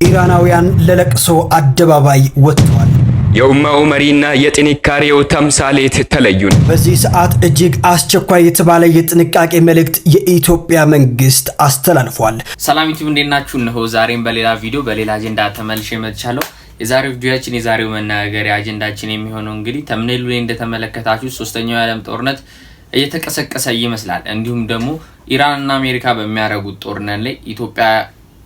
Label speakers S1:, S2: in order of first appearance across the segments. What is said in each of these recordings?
S1: ኢራናውያን ለለቅሶ አደባባይ ወጥተዋል።
S2: የኡማው መሪና የጥንካሬው ተምሳሌት ተለዩን።
S1: በዚህ ሰዓት እጅግ አስቸኳይ የተባለ የጥንቃቄ መልእክት የኢትዮጵያ መንግስት አስተላልፏል።
S3: ሰላም ዩቲዩብ እንደናችሁ ነው። ዛሬም በሌላ ቪዲዮ በሌላ አጀንዳ ተመልሼ መጥቻለሁ። የዛሬው ቪዲዮአችን የዛሬው መናገሪያ አጀንዳችን የሚሆነው እንግዲህ ተምኔሉ ላይ እንደተመለከታችሁ ሶስተኛው የዓለም ጦርነት እየተቀሰቀሰ ይመስላል። እንዲሁም ደግሞ ኢራንና አሜሪካ በሚያደርጉት ጦርነት ላይ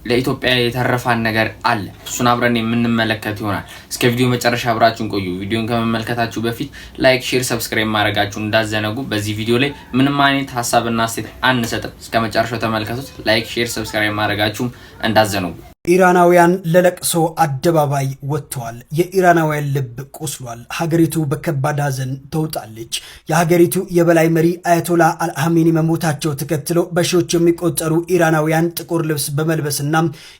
S3: ለኢትዮጵያ የተረፋን ነገር አለ። እሱን አብረን የምንመለከት ይሆናል። እስከ ቪዲዮ መጨረሻ አብራችሁን ቆዩ። ቪዲዮን ከመመልከታችሁ በፊት ላይክ፣ ሼር፣ ሰብስክራይብ ማድረጋችሁ እንዳዘነጉ። በዚህ ቪዲዮ ላይ ምንም አይነት ሐሳብና አስተያየት አንሰጥም። እስከ መጨረሻው ተመልከቱት። ላይክ፣ ሼር፣ ሰብስክራይብ ማድረጋችሁም እንዳዘነጉ።
S1: ኢራናውያን ለለቅሶ አደባባይ ወጥተዋል። የኢራናውያን ልብ ቆስሏል። ሀገሪቱ በከባድ ሐዘን ተውጣለች። የሀገሪቱ የበላይ መሪ አያቶላ አልሃሜኒ መሞታቸው ተከትሎ በሺዎች የሚቆጠሩ ኢራናውያን ጥቁር ልብስ በመልበስና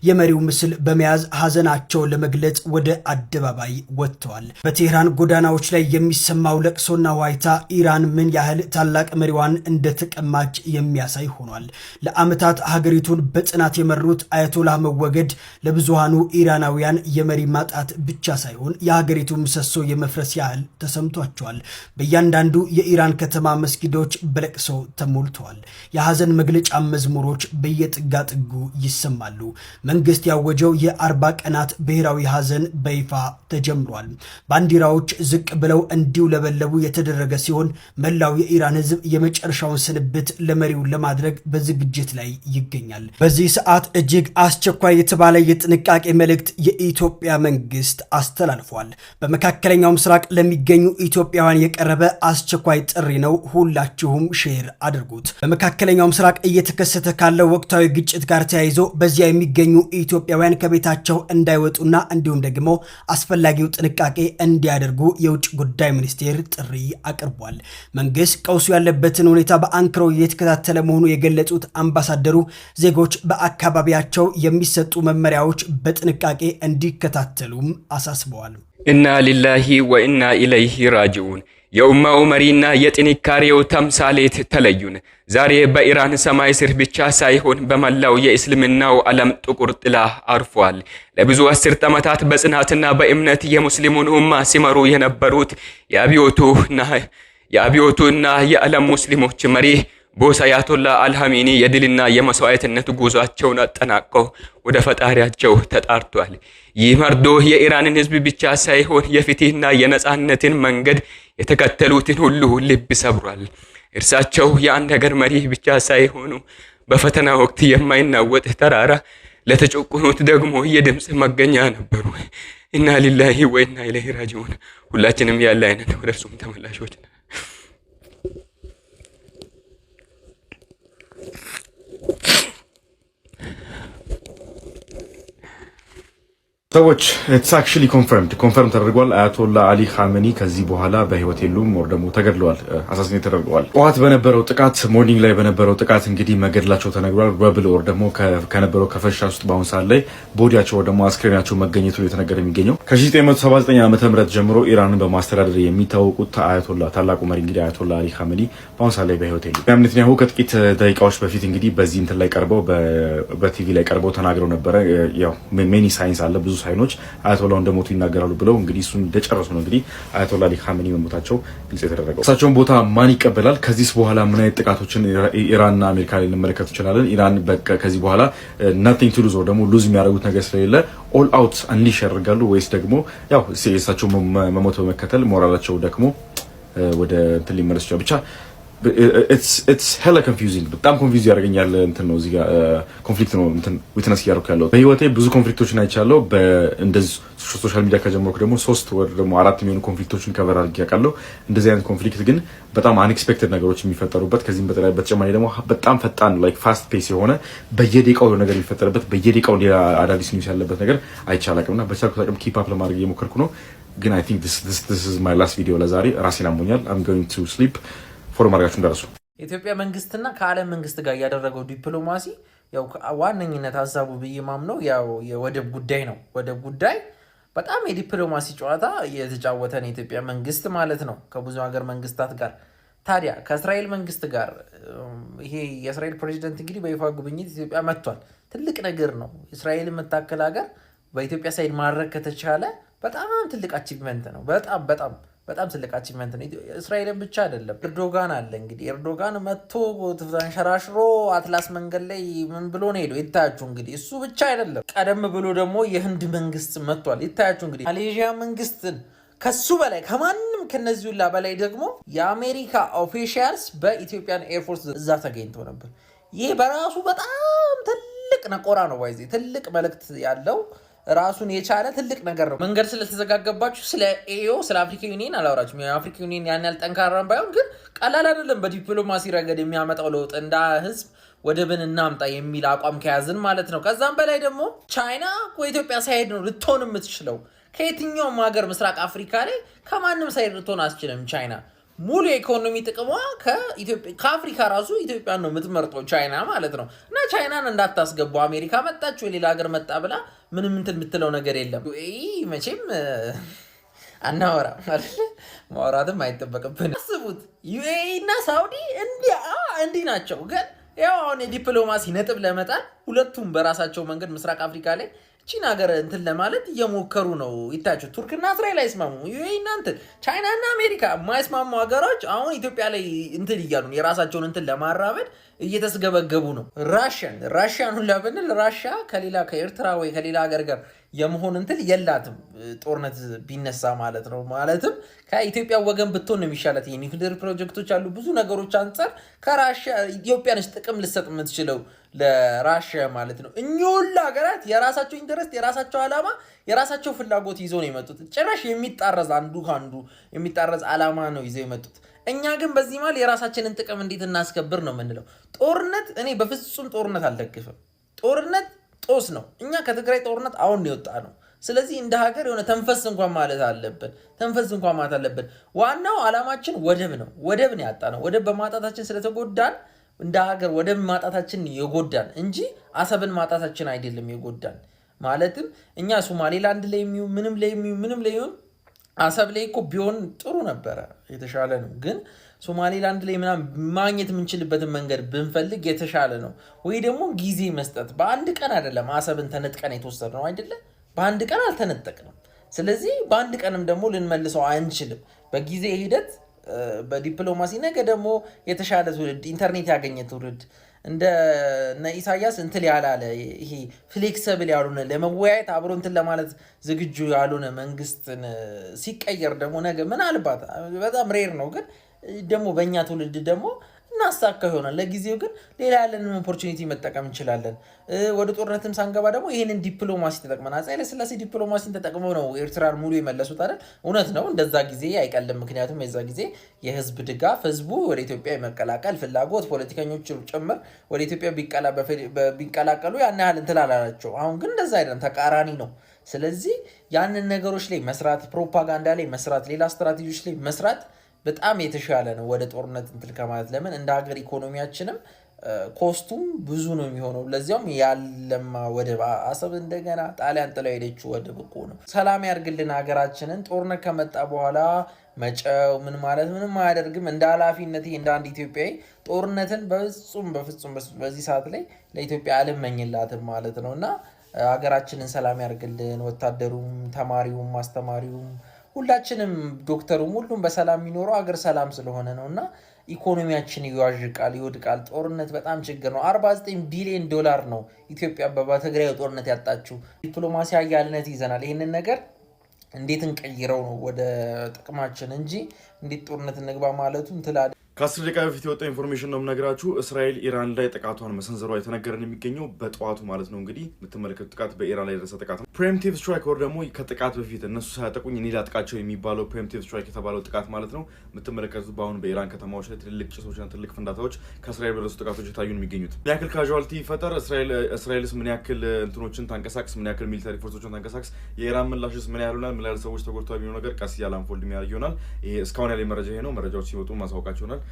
S1: የመሪው ምስል በመያዝ ሐዘናቸውን ለመግለጽ ወደ አደባባይ ወጥተዋል። በቴህራን ጎዳናዎች ላይ የሚሰማው ለቅሶና ዋይታ ኢራን ምን ያህል ታላቅ መሪዋን እንደተቀማች የሚያሳይ ሆኗል። ለዓመታት ሀገሪቱን በጽናት የመሩት አያቶላ መወገድ ለብዙሃኑ ኢራናውያን የመሪ ማጣት ብቻ ሳይሆን የሀገሪቱ ምሰሶ የመፍረስ ያህል ተሰምቷቸዋል። በእያንዳንዱ የኢራን ከተማ መስጊዶች በለቅሶ ተሞልተዋል። የሐዘን መግለጫ መዝሙሮች በየጥጋጥጉ ይሰማሉ። መንግስት ያወጀው የ40 ቀናት ብሔራዊ ሐዘን በይፋ ተጀምሯል። ባንዲራዎች ዝቅ ብለው እንዲውለበለቡ የተደረገ ሲሆን መላው የኢራን ሕዝብ የመጨረሻውን ስንብት ለመሪው ለማድረግ በዝግጅት ላይ ይገኛል። በዚህ ሰዓት እጅግ አስቸኳይ የተባለ የጥንቃቄ መልእክት የኢትዮጵያ መንግስት አስተላልፏል። በመካከለኛው ምስራቅ ለሚገኙ ኢትዮጵያውያን የቀረበ አስቸኳይ ጥሪ ነው። ሁላችሁም ሼር አድርጉት። በመካከለኛው ምስራቅ እየተከሰተ ካለው ወቅታዊ ግጭት ጋር ተያይዞ በዚያ የሚገኙ ኢትዮጵያውያን ከቤታቸው እንዳይወጡና እንዲሁም ደግሞ አስፈላጊው ጥንቃቄ እንዲያደርጉ የውጭ ጉዳይ ሚኒስቴር ጥሪ አቅርቧል። መንግስት ቀውሱ ያለበትን ሁኔታ በአንክሮ እየተከታተለ መሆኑ የገለጹት አምባሳደሩ ዜጎች በአካባቢያቸው የሚሰጡ መመሪያዎች በጥንቃቄ እንዲከታተሉም አሳስበዋል።
S2: ኢና ሊላሂ ወኢና ኢለይሂ ራጂዑን። የኡማው መሪና የጥንካሬው ተምሳሌት ተለዩን። ዛሬ በኢራን ሰማይ ስር ብቻ ሳይሆን በመላው የእስልምናው ዓለም ጥቁር ጥላ አርፏል። ለብዙ አስርት ዓመታት በጽናትና በእምነት የሙስሊሙን ኡማ ሲመሩ የነበሩት የአብዮቱና የዓለም ሙስሊሞች መሪ ቦስ አያቶላ አልሃሜኒ የድልና የመስዋዕትነት ጉዟቸውን አጠናቀው ወደ ፈጣሪያቸው ተጣርቷል። ይህ መርዶ የኢራንን ሕዝብ ብቻ ሳይሆን የፍትህና የነጻነትን መንገድ የተከተሉትን ሁሉ ልብ ሰብሯል። እርሳቸው የአንድ ሀገር መሪ ብቻ ሳይሆኑ በፈተና ወቅት የማይናወጥ ተራራ፣ ለተጨቆኑት ደግሞ የድምፅ መገኛ ነበሩ። ኢና ሊላሂ ወኢና ኢለይሂ ራጂዑን። ሁላችንም ያለ አይነት ወደ እርሱም ተመላሾች ነን።
S4: ሰዎች ኢትስ አክቹሊ ኮንፈርም ተደርጓል። አያቶላ አሊ ኻሜኒ ከዚህ በኋላ በህይወት የሉም፣ ወር ደግሞ ተገድለዋል፣ አሳሲኔት ተደርገዋል። ጠዋት በነበረው ጥቃት ሞርኒንግ ላይ በነበረው ጥቃት እንግዲህ መገደላቸው ተነግሯል። ረብል ወር ደግሞ ከነበረው ከፈሻ ውስጥ በአሁን ሰዓት ላይ ቦዲያቸው ደግሞ አስክሬናቸው መገኘቱ የተነገረ የሚገኘው ከ1979 ዓ.ም ጀምሮ ኢራንን በማስተዳደር የሚታወቁት አያቶላ ታላቁ መሪ እንግዲህ አያቶላ አሊ ኻሜኒ በአሁን ሰዓት ላይ በህይወት የሉም። ኔታንያሁ ከጥቂት ደቂቃዎች በፊት እንግዲህ በዚህ እንትን ላይ ቀርበው በቲቪ ላይ ቀርበው ተናግረው ነበረ። ያው ሜኒ ሳይንስ አለ ብዙ ሳይኖች አያቶላው እንደሞቱ ይናገራሉ ብለው እንግዲህ እሱን እንደጨረሱ ነው እንግዲህ አያቶላ አሊ ኻሜኒ መሞታቸው ግልጽ የተደረገው። እሳቸውን ቦታ ማን ይቀበላል? ከዚህ በኋላ ምን አይነት ጥቃቶችን ኢራንና አሜሪካ ላይ ልንመለከት እንችላለን? ኢራን በቃ ከዚህ በኋላ ናቲንግ ቱ ሉዝ ደግሞ ሉዝ የሚያደርጉት ነገር ስለሌለ ኦል አውት አንሊሽ ያደርጋሉ ወይስ ደግሞ ያው እሳቸው መሞት በመከተል ሞራላቸው ደግሞ ወደ እንትን ሊመለስ ይችላል? ብቻ it's hella confusing። በጣም ኮንፊውዝ ያደርገኛል። እንትን ነው እዚህ ጋር ኮንፍሊክት ነው እንትን ዊትነስ ያደርኩ ያለው። በህይወቴ ብዙ ኮንፍሊክቶችን አይቻለሁ። እንደዚህ ሶሻል ሚዲያ ከጀመርኩ ደግሞ 3 ወር ደግሞ 4 የሚሆኑ ኮንፍሊክቶችን ከቨር አድርጌ ያውቃለሁ። እንደዚህ አይነት ኮንፍሊክት ግን በጣም አንኤክስፔክትድ ነገሮች የሚፈጠሩበት ከዚህም በተጨማሪ ደግሞ በጣም ፈጣን ላይክ ፋስት ፔስ የሆነ በየደቂቃው ነገር የሚፈጠርበት በየደቂቃው ሌላ አዳዲስ ኒውስ ያለበት ነገር አይቻላቅምና በቻልኩት አቅም ኪፕ አፕ ለማድረግ እየሞከርኩ ነው። ግን አይ ቲንክ this is my last video ለዛሬ። ራሴን አሞኛል። I'm going to sleep ፎርም አድርጋችሁ እንደራሱ
S5: የኢትዮጵያ መንግስትና ከዓለም መንግስት ጋር ያደረገው ዲፕሎማሲ ያው ዋነኝነት ሀሳቡ በየማምነው ያው የወደብ ጉዳይ ነው። ወደብ ጉዳይ በጣም የዲፕሎማሲ ጨዋታ የተጫወተ ነው የኢትዮጵያ መንግስት ማለት ነው ከብዙ ሀገር መንግስታት ጋር። ታዲያ ከእስራኤል መንግስት ጋር ይሄ የእስራኤል ፕሬዝዳንት እንግዲህ በይፋ ጉብኝት ኢትዮጵያ መጥቷል። ትልቅ ነገር ነው። እስራኤል የምታከል ሀገር በኢትዮጵያ ሳይድ ማድረግ ከተቻለ በጣም ትልቅ አቺቭመንት ነው። በጣም ትልቅ አቺቭመንት ነው። እስራኤልን ብቻ አይደለም። ኤርዶጋን አለ እንግዲህ ኤርዶጋን መጥቶ ተንሸራሽሮ አትላስ መንገድ ላይ ምን ብሎ ነው ሄዶ ይታያችሁ እንግዲህ። እሱ ብቻ አይደለም፣ ቀደም ብሎ ደግሞ የህንድ መንግስት መጥቷል ይታያችሁ እንግዲህ። ማሌዥያ መንግስትን ከሱ በላይ ከማንም ከነዚህ ሁላ በላይ ደግሞ የአሜሪካ ኦፊሻልስ በኢትዮጵያን ኤርፎርስ እዛ ተገኝተው ነበር። ይህ በራሱ በጣም ትልቅ ነቆራ ነው። ባይዜ ትልቅ መልእክት ያለው ራሱን የቻለ ትልቅ ነገር ነው። መንገድ ስለተዘጋገባችሁ ስለ ኤዮ ስለ አፍሪካ ዩኒየን አላወራችሁም። የአፍሪካ ዩኒየን ያን ያህል ጠንካራም ባይሆን ግን ቀላል አይደለም በዲፕሎማሲ ረገድ የሚያመጣው ለውጥ እንደ ህዝብ ወደብን እናምጣ የሚል አቋም ከያዝን ማለት ነው። ከዛም በላይ ደግሞ ቻይና ከኢትዮጵያ ሳይድ ነው ልትሆን የምትችለው። ከየትኛውም ሀገር ምስራቅ አፍሪካ ላይ ከማንም ሳይድ ልትሆን አስችልም። ቻይና ሙሉ የኢኮኖሚ ጥቅሟ ከአፍሪካ ራሱ ኢትዮጵያን ነው የምትመርጠው ቻይና ማለት ነው። እና ቻይናን እንዳታስገቡ አሜሪካ መጣች ወይ ሌላ ሀገር መጣ ብላ ምንም እንትን የምትለው ነገር የለም። መቼም አናወራም አይደለ? ማውራትም አይጠበቅብን። አስቡት ዩኤኢ እና ሳውዲ እንዲህ ናቸው። ግን ያው አሁን የዲፕሎማሲ ነጥብ ለመጣል ሁለቱም በራሳቸው መንገድ ምስራቅ አፍሪካ ላይ ቺን ሀገር እንትን ለማለት እየሞከሩ ነው። ይታያቸው ቱርክና እስራኤል አይስማሙ፣ ዩኤኢና እንትን ቻይናና አሜሪካ የማይስማሙ ሀገሮች አሁን ኢትዮጵያ ላይ እንትን እያሉ የራሳቸውን እንትን ለማራመድ እየተስገበገቡ ነው። ራሽያን ሁላ ብንል ራሽያ ከሌላ ከኤርትራ ወይ ከሌላ ሀገር ጋር የመሆን እንትን የላትም ጦርነት ቢነሳ ማለት ነው። ማለትም ከኢትዮጵያ ወገን ብትሆን ነው የሚሻላት። የኒውክሌር ፕሮጀክቶች አሉ ብዙ ነገሮች አንጻር ከራሽያ ኢትዮጵያ ነች ጥቅም ልሰጥ የምትችለው ለራሽያ ማለት ነው። እኚሁላ ሀገራት የራሳቸው ኢንተረስት የራሳቸው ዓላማ የራሳቸው ፍላጎት ይዘው ነው የመጡት። ጭራሽ የሚጣረዝ አንዱ ከአንዱ የሚጣረዝ ዓላማ ነው ይዘው የመጡት። እኛ ግን በዚህ መሀል የራሳችንን ጥቅም እንዴት እናስከብር ነው የምንለው። ጦርነት እኔ በፍጹም ጦርነት አልደግፍም። ጦርነት ጦስ ነው። እኛ ከትግራይ ጦርነት አሁን የወጣ ነው። ስለዚህ እንደ ሀገር የሆነ ተንፈስ እንኳን ማለት አለብን። ዋናው ዓላማችን ወደብ ነው። ወደብ ነው ያጣ ነው። ወደብ በማጣታችን ስለተጎዳን እንደ ሀገር ወደብ ማጣታችን የጎዳን እንጂ አሰብን ማጣታችን አይደለም የጎዳን። ማለትም እኛ ሶማሌላንድ ላይ ምንም ላይ አሰብ ላይ እኮ ቢሆን ጥሩ ነበረ፣ የተሻለ ነው። ግን ሶማሌላንድ ላይ ምናምን ማግኘት የምንችልበትን መንገድ ብንፈልግ የተሻለ ነው። ወይ ደግሞ ጊዜ መስጠት። በአንድ ቀን አይደለም አሰብን ተነጥቀን የተወሰደ ነው አይደለ? በአንድ ቀን አልተነጠቅንም። ስለዚህ በአንድ ቀንም ደግሞ ልንመልሰው አንችልም። በጊዜ ሂደት በዲፕሎማሲ ነገ ደግሞ የተሻለ ትውልድ ኢንተርኔት ያገኘ ትውልድ እንደ ኢሳያስ እንትን ያላለ ይሄ ፍሌክሰብል ያልሆነ ለመወያየት አብሮ እንትን ለማለት ዝግጁ ያልሆነ መንግስትን ሲቀየር ደግሞ ነገ ምናልባት በጣም ሬር ነው፣ ግን ደግሞ በእኛ ትውልድ ደግሞ እናሳካ ይሆናል። ለጊዜው ግን ሌላ ያለንን ኦፖርቹኒቲ መጠቀም እንችላለን። ወደ ጦርነትም ሳንገባ ደግሞ ይህንን ዲፕሎማሲ ተጠቅመን አፄ ኃይለ ሥላሴ ዲፕሎማሲን ተጠቅመው ነው ኤርትራን ሙሉ የመለሱት አይደል? እውነት ነው። እንደዛ ጊዜ አይቀልም። ምክንያቱም የዛ ጊዜ የህዝብ ድጋፍ ህዝቡ ወደ ኢትዮጵያ የመቀላቀል ፍላጎት ፖለቲከኞች ጭምር ወደ ኢትዮጵያ ቢቀላቀሉ ያን ያህል እንትን አላላቸው። አሁን ግን እንደዛ አይደለም፣ ተቃራኒ ነው። ስለዚህ ያንን ነገሮች ላይ መስራት፣ ፕሮፓጋንዳ ላይ መስራት፣ ሌላ ስትራቴጂዎች ላይ መስራት በጣም የተሻለ ነው ወደ ጦርነት እንትን ከማለት። ለምን እንደ ሀገር ኢኮኖሚያችንም ኮስቱም ብዙ ነው የሚሆነው። ለዚያውም ያለማ ወደብ አሰብ እንደገና ጣሊያን ጥለው ሄደችው ወደብ እኮ ነው። ሰላም ያርግልን ሀገራችንን። ጦርነት ከመጣ በኋላ መጨው ምን ማለት ምንም አያደርግም። እንደ ኃላፊነት እንደ አንድ ኢትዮጵያዊ ጦርነትን በፍጹም በዚህ ሰዓት ላይ ለኢትዮጵያ አልመኝላትም ማለት ነው። እና ሀገራችንን ሰላም ያርግልን። ወታደሩም፣ ተማሪውም፣ አስተማሪውም ሁላችንም ዶክተሩም ሁሉም በሰላም የሚኖረው አገር ሰላም ስለሆነ ነው። እና ኢኮኖሚያችን ይወድቃል። ጦርነት በጣም ችግር ነው። 49 ቢሊዮን ዶላር ነው ኢትዮጵያ በትግራይ ጦርነት ያጣችው። ዲፕሎማሲ አያልነት ይዘናል። ይህንን ነገር እንዴት እንቀይረው ነው ወደ ጥቅማችን እንጂ እንዴት ጦርነት እንግባ ማለቱ እንትላለ።
S4: ከ10 ደቂቃ በፊት የወጣ ኢንፎርሜሽን ነው የምነግራችሁ። እስራኤል ኢራን ላይ ጥቃቷን መሰንዘሯ የተነገረን የሚገኘው በጠዋቱ ማለት ነው። እንግዲህ የምትመለከቱ ጥቃት በኢራን ላይ የደረሰ ጥቃት ነው። ፕሪኤምፕቲቭ ስትራይክ ወር ደግሞ ከጥቃት በፊት እነሱ ሳያጠቁኝ እኔ ላጥቃቸው የሚባለው ፕሪኤምፕቲቭ ስትራይክ የተባለው ጥቃት ማለት ነው። የምትመለከቱት በአሁኑ በኢራን ከተማዎች ላይ ትልልቅ ጭሶችና ትልቅ ፍንዳታዎች ከእስራኤል በደረሱ ጥቃቶች የታዩ ነው የሚገኙት። ምን ያክል ካዥዋልቲ ይፈጠር፣ እስራኤልስ ምን ያክል እንትኖችን ታንቀሳቅስ፣ ምን ያክል ሚሊታሪ ፎርሶችን ታንቀሳቅስ፣ የኢራን ምላሽስ ምን ያህል ሆናል፣ ምን ያህል ሰዎች ተጎድተዋል የሚለው ነገር ቀስ እያለ አንፎልድ የሚያደርግ ይሆናል። ይሄ እስካሁን ያለ መረጃ ይሄ ነው። መረጃዎች ሲወጡ ማሳወቃቸው ይሆናል።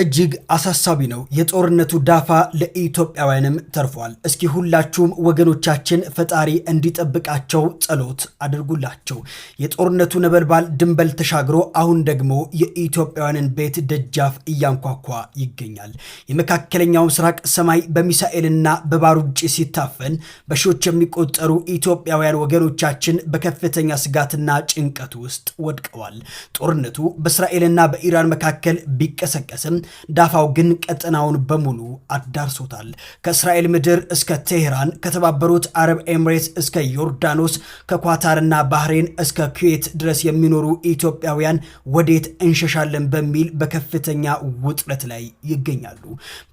S1: እጅግ አሳሳቢ ነው። የጦርነቱ ዳፋ ለኢትዮጵያውያንም ተርፏል። እስኪ ሁላችሁም ወገኖቻችን ፈጣሪ እንዲጠብቃቸው ጸሎት አድርጉላቸው። የጦርነቱ ነበልባል ድንበል ተሻግሮ አሁን ደግሞ የኢትዮጵያውያንን ቤት ደጃፍ እያንኳኳ ይገኛል። የመካከለኛው ምስራቅ ሰማይ በሚሳኤልና በባሩድ ጭስ ሲታፈን በሺዎች የሚቆጠሩ ኢትዮጵያውያን ወገኖቻችን በከፍተኛ ስጋትና ጭንቀት ውስጥ ወድቀዋል። ጦርነቱ በእስራኤልና በኢራን መካከል ቢቀሰቀስም ዳፋው ግን ቀጠናውን በሙሉ አዳርሶታል። ከእስራኤል ምድር እስከ ቴሄራን፣ ከተባበሩት አረብ ኤምሬትስ እስከ ዮርዳኖስ፣ ከኳታርና ባህሬን እስከ ኩዌት ድረስ የሚኖሩ ኢትዮጵያውያን ወዴት እንሸሻለን በሚል በከፍተኛ ውጥረት ላይ ይገኛሉ።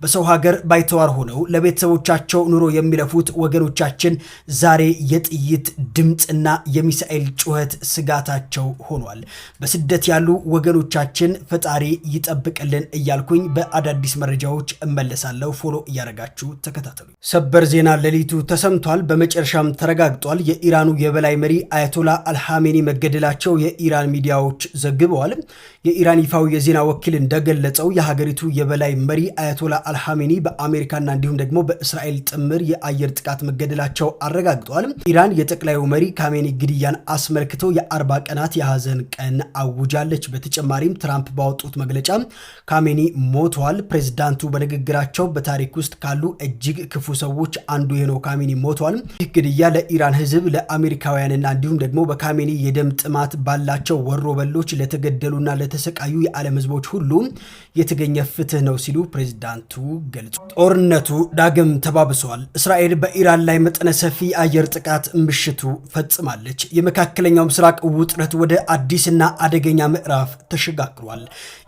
S1: በሰው ሀገር ባይተዋር ሆነው ለቤተሰቦቻቸው ኑሮ የሚለፉት ወገኖቻችን ዛሬ የጥይት ድምፅና የሚሳኤል ጩኸት ስጋታቸው ሆኗል። በስደት ያሉ ወገኖቻችን ፈጣሪ ይጠብቅልን እያልኩኝ በአዳዲስ መረጃዎች እመለሳለሁ። ፎሎ እያደረጋችሁ ተከታተሉ። ሰበር ዜና ሌሊቱ ተሰምቷል። በመጨረሻም ተረጋግጧል። የኢራኑ የበላይ መሪ አያቶላ አልሃሜኒ መገደላቸው የኢራን ሚዲያዎች ዘግበዋል። የኢራን ይፋዊ የዜና ወኪል እንደገለጸው የሀገሪቱ የበላይ መሪ አያቶላ አልሃሜኒ በአሜሪካና እንዲሁም ደግሞ በእስራኤል ጥምር የአየር ጥቃት መገደላቸው አረጋግጠዋል። ኢራን የጠቅላዩ መሪ ካሜኒ ግድያን አስመልክቶ የ40 ቀናት የሐዘን ቀን አውጃለች። በተጨማሪም ትራምፕ ባወጡት መግለጫ ካሜኒ ሞተዋል። ፕሬዝዳንቱ በንግግራቸው በታሪክ ውስጥ ካሉ እጅግ ክፉ ሰዎች አንዱ የሆነው ካሜኒ ሞተዋል። ይህ ግድያ ለኢራን ሕዝብ ለአሜሪካውያንና እንዲሁም ደግሞ በካሜኒ የደም ጥማት ባላቸው ወሮ በሎች ለተገደሉና ለተሰቃዩ የዓለም ሕዝቦች ሁሉ የተገኘ ፍትህ ነው ሲሉ ፕሬዝዳንቱ ገልጹ። ጦርነቱ ዳግም ተባብሷል። እስራኤል በኢራን ላይ መጠነ ሰፊ አየር ጥቃት ምሽቱ ፈጽማለች። የመካከለኛው ምስራቅ ውጥረት ወደ አዲስና አደገኛ ምዕራፍ ተሸጋግሯል።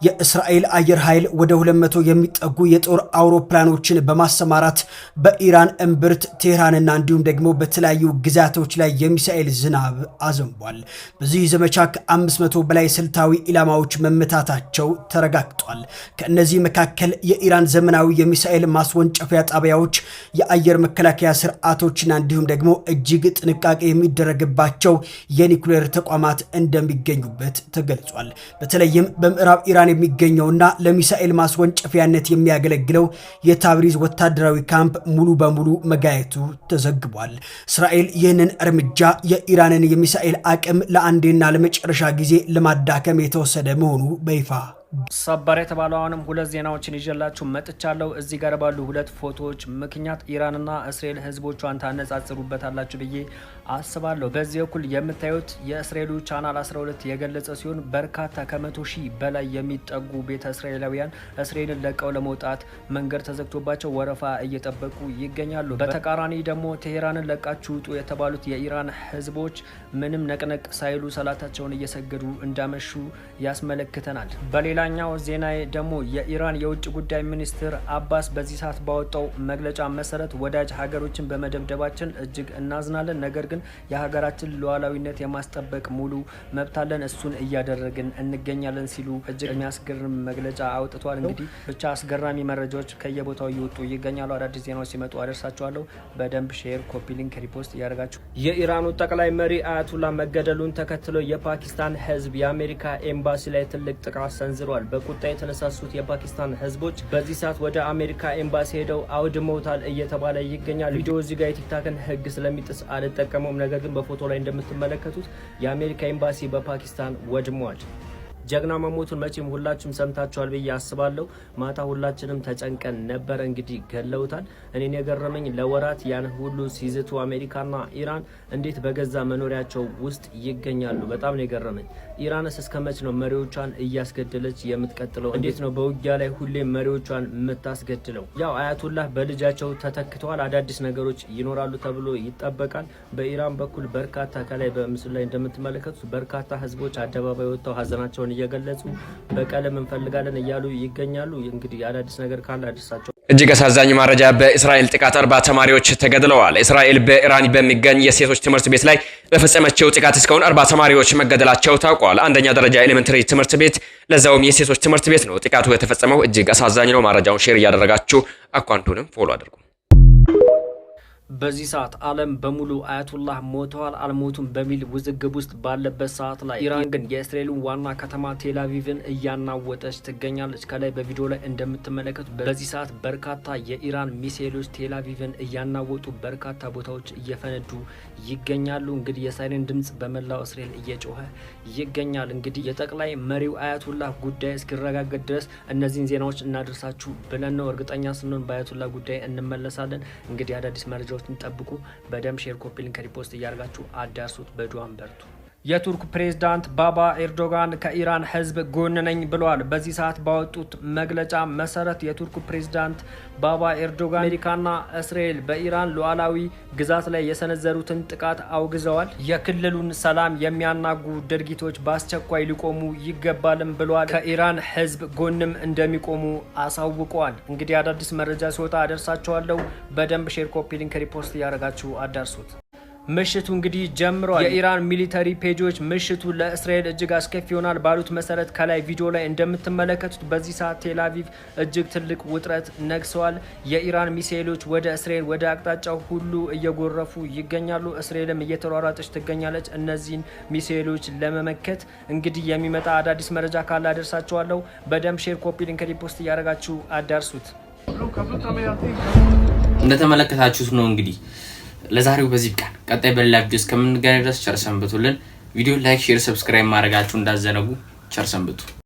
S1: የእስራኤል አየር ኃይል ወደ 200 የሚጠጉ የጦር አውሮፕላኖችን በማሰማራት በኢራን እምብርት ቴህራንና እንዲሁም ደግሞ በተለያዩ ግዛቶች ላይ የሚሳኤል ዝናብ አዘንቧል። በዚህ ዘመቻ ከ500 በላይ ስልታዊ ኢላማዎች መመታታቸው ተረጋግጧል። ከእነዚህ መካከል የኢራን ዘመናዊ የሚሳኤል ማስወንጨፊያ ጣቢያዎች፣ የአየር መከላከያ ስርዓቶችና እንዲሁም ደግሞ እጅግ ጥንቃቄ የሚደረግባቸው የኒኩሌር ተቋማት እንደሚገኙበት ተገልጿል። በተለይም በምዕራብ ኢራን የሚገኘውና ለሚሳኤል ማስወንጨፊያነት የሚያገለግለው የታብሪዝ ወታደራዊ ካምፕ ሙሉ በሙሉ መጋየቱ ተዘግቧል። እስራኤል ይህንን እርምጃ የኢራንን የሚሳኤል አቅም ለአንዴና ለመጨረሻ ጊዜ ለማዳከም የተወሰደ መሆኑ በይፋ
S6: ሰበር የተባለው አሁንም ሁለት ዜናዎችን ይዤላችሁ መጥቻለሁ። እዚህ ጋር ባሉ ሁለት ፎቶዎች ምክንያት ኢራንና እስራኤል ህዝቦቿን ታነጻጽሩበታላችሁ ብዬ አስባለሁ። በዚህ በኩል የምታዩት የእስራኤሉ ቻናል 12 የገለጸ ሲሆን በርካታ ከ100,000 በላይ የሚጠጉ ቤተ እስራኤላውያን እስራኤልን ለቀው ለመውጣት መንገድ ተዘግቶባቸው ወረፋ እየጠበቁ ይገኛሉ። በተቃራኒ ደግሞ ቴሄራንን ለቃችሁ ውጡ የተባሉት የኢራን ህዝቦች ምንም ነቅነቅ ሳይሉ ሰላታቸውን እየሰገዱ እንዳመሹ ያስመለክተናል። ሌላኛው ዜና ደግሞ የኢራን የውጭ ጉዳይ ሚኒስትር አባስ በዚህ ሰዓት ባወጣው መግለጫ መሰረት ወዳጅ ሀገሮችን በመደብደባችን እጅግ እናዝናለን፣ ነገር ግን የሀገራችን ሉዓላዊነት የማስጠበቅ ሙሉ መብት አለን፣ እሱን እያደረግን እንገኛለን ሲሉ እጅግ የሚያስገርም መግለጫ አውጥቷል። እንግዲህ ብቻ አስገራሚ መረጃዎች ከየቦታው እየወጡ ይገኛሉ። አዳዲስ ዜናዎች ሲመጡ አደርሳችኋለሁ። በደንብ ሼር፣ ኮፒ ሊንክ፣ ሪፖስት እያደረጋችሁ። የኢራኑ ጠቅላይ መሪ አያቱላ መገደሉን ተከትሎ የፓኪስታን ህዝብ የአሜሪካ ኤምባሲ ላይ ትልቅ ጥቃት ሰንዝሯል። በቁጣ የተነሳሱት የፓኪስታን ህዝቦች በዚህ ሰዓት ወደ አሜሪካ ኤምባሲ ሄደው አውድመውታል እየተባለ ይገኛል። ቪዲዮ እዚህ ጋር የቲክታክን ህግ ስለሚጥስ አልጠቀመውም። ነገር ግን በፎቶ ላይ እንደምትመለከቱት የአሜሪካ ኤምባሲ በፓኪስታን ወድሟል። ጀግና መሞቱን መቼም ሁላችሁም ሰምታችኋል ብዬ አስባለሁ። ማታ ሁላችንም ተጨንቀን ነበረ። እንግዲህ ገለውታል። እኔን የገረመኝ ለወራት ያን ሁሉ ሲዝቱ አሜሪካና ኢራን እንዴት በገዛ መኖሪያቸው ውስጥ ይገኛሉ? በጣም ነው የገረመኝ። ኢራንስ እስከመች ነው መሪዎቿን እያስገደለች የምትቀጥለው? እንዴት ነው በውጊያ ላይ ሁሌም መሪዎቿን የምታስገድለው? ያው አያቱላህ በልጃቸው ተተክተዋል። አዳዲስ ነገሮች ይኖራሉ ተብሎ ይጠበቃል። በኢራን በኩል በርካታ ከላይ በምስሉ ላይ እንደምትመለከቱት በርካታ ህዝቦች አደባባይ ወጥተው ሀዘናቸውን እየገለጹ በቀለም እንፈልጋለን እያሉ ይገኛሉ። እንግዲህ አዳዲስ ነገር ካለ አዲሳቸው።
S2: እጅግ አሳዛኝ መረጃ። በእስራኤል ጥቃት 40 ተማሪዎች ተገድለዋል። እስራኤል በኢራን በሚገኝ የሴቶች ትምህርት ቤት ላይ በፈጸመችው ጥቃት እስካሁን 40 ተማሪዎች መገደላቸው ታውቋል። አንደኛ ደረጃ ኤሌመንተሪ ትምህርት ቤት ለዛውም የሴቶች ትምህርት ቤት ነው ጥቃቱ የተፈጸመው። እጅግ አሳዛኝ ነው። መረጃውን ሼር እያደረጋችሁ አካውንቱንም ፎሎ አድርጉ።
S6: በዚህ ሰዓት ዓለም በሙሉ አያቱላህ ሞተዋል አልሞቱም በሚል ውዝግብ ውስጥ ባለበት ሰዓት ላይ ኢራን ግን የእስራኤልን ዋና ከተማ ቴልአቪቭን እያናወጠች ትገኛለች። ከላይ በቪዲዮ ላይ እንደምትመለከቱት በዚህ ሰዓት በርካታ የኢራን ሚሳኤሎች ቴልአቪቭን እያናወጡ በርካታ ቦታዎች እየፈነዱ ይገኛሉ። እንግዲህ የሳይረን ድምጽ በመላው እስራኤል እየጮኸ ይገኛል። እንግዲህ የጠቅላይ መሪው አያቱላህ ጉዳይ እስኪረጋገጥ ድረስ እነዚህን ዜናዎች እናደርሳችሁ ብለን ነው። እርግጠኛ ስንሆን በአያቱላህ ጉዳይ እንመለሳለን። እንግዲህ አዳዲስ መረጃዎችን ጠብቁ። በደም ሼር፣ ኮፒ ሊንክ፣ ሪፖስት እያደረጋችሁ አዳርሱት። በዱዓም በርቱ። የቱርክ ፕሬዝዳንት ባባ ኤርዶጋን ከኢራን ህዝብ ጎን ነኝ ብለዋል። በዚህ ሰዓት ባወጡት መግለጫ መሰረት የቱርክ ፕሬዝዳንት ባባ ኤርዶጋን አሜሪካና እስራኤል በኢራን ሉዓላዊ ግዛት ላይ የሰነዘሩትን ጥቃት አውግዘዋል። የክልሉን ሰላም የሚያናጉ ድርጊቶች በአስቸኳይ ሊቆሙ ይገባልም ብለዋል። ከኢራን ህዝብ ጎንም እንደሚቆሙ አሳውቀዋል። እንግዲህ አዳዲስ መረጃ ሲወጣ አደርሳችኋለሁ። በደንብ ሼር፣ ኮፒ ሊንክ፣ ሪፖስት እያደረጋችሁ አዳርሱት። ምሽቱ እንግዲህ ጀምሯል። የኢራን ሚሊተሪ ፔጆች ምሽቱ ለእስራኤል እጅግ አስከፊ ይሆናል ባሉት መሰረት ከላይ ቪዲዮ ላይ እንደምትመለከቱት በዚህ ሰዓት ቴልአቪቭ እጅግ ትልቅ ውጥረት ነግሰዋል። የኢራን ሚሳኤሎች ወደ እስራኤል ወደ አቅጣጫው ሁሉ እየጎረፉ ይገኛሉ። እስራኤልም እየተሯሯጠች ትገኛለች እነዚህን ሚሳኤሎች ለመመከት። እንግዲህ የሚመጣ አዳዲስ መረጃ ካለ አደርሳችኋለሁ። በደም ሼር፣ ኮፒ ሊንክ፣ ሪፖስት እያደረጋችሁ አዳርሱት።
S3: እንደተመለከታችሁት ነው እንግዲህ ለዛሬው በዚህ ብቃን። ቀጣይ በሌላ ቪዲዮ እስከምንገናኝ ድረስ ቸር ሰንብቱልን። ቪዲዮ ላይክ፣ ሼር፣ ሰብስክራይብ ማድረጋችሁ እንዳዘነጉ። ቸር ሰንብቱ።